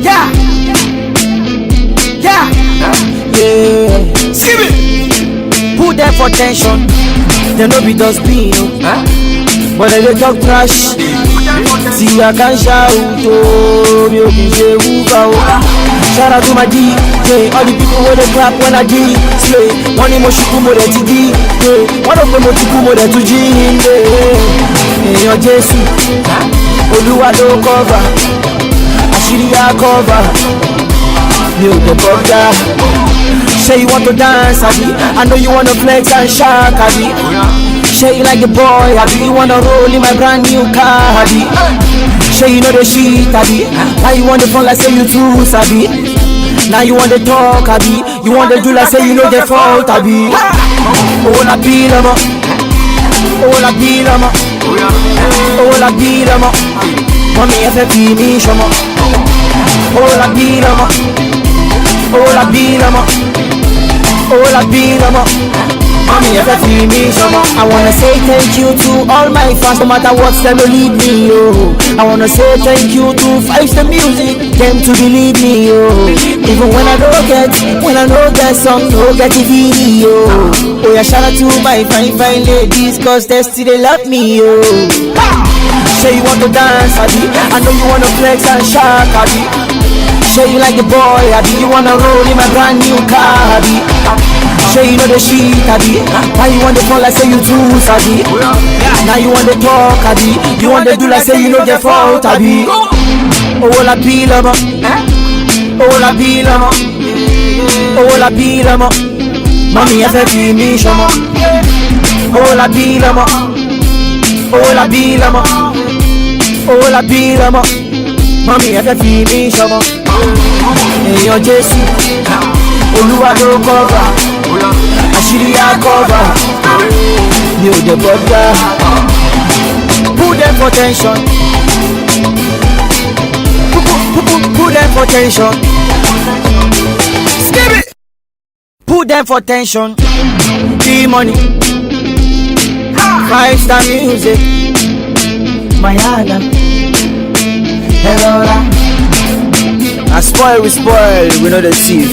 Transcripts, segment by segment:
Yeah. Yeah. Yeah. Skip it. Put them for tension. They no be dustbin, but they talk trash. See I can shout, oh, you can say shout out to my DJ, all the people where they clap when I DJ. Slay, one emotion more than TD. One of them more than 2G. Hey, your Jesus, Oluwa do cover, Ashiria cover. You the brother. Say you want to dance, Abi. I know you wanna flex and shock, Abi. Say you like the boy, Abi. You wanna roll in my brand new car, Abi. Say you know the shit, Abi. Now you want the fun like say you too, Abi. Now you want the talk, Abi. You want the do like say you know the fault, Abi. Oh la pile, ma. Oh la pile, ma. Oh la pile, ma. Mami FFP mi shama. Oh la pile, ma. Oh la pile, ma. Oh la pile, ma. Mommy, if I feel me, I wanna say thank you to all my fans, no matter what's them to lead me, yo. I wanna say thank you to Vibes the Music, them to believe me, yo. Even when I don't get some, no get the video. Oh yeah, shout out to my fine ladies, cause they still love me, yo. Say you want to dance, Abi. I know you wanna flex and shock, Abi. Say you like the boy, Abi. You wanna roll in my brand new car, Abi. Say you know the shit, Abi. Now you want the fun like say you too, Abi. Now you want the talk, Abi. You want the do like say you know the fault, Abi. Oh la pile, ma. Oh la pile, ma. Oh la pile, ma. Mami FFP mi shama. Oh la pile, ma. Oh la pile, ma. Oh la pile, ma. Mami FFP mi shama. Hey yo Jesus, Oluwa do cover. Ashiria cover. You the brother. Put them for tension. Put them for tension. Skip it. Put them for tension. D-Money. Vibes the Music. Mayana. Hello. I spoil, we know the thief.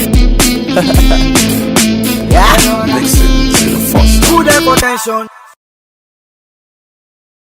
Yeah. Listen to the first. Put them for tension.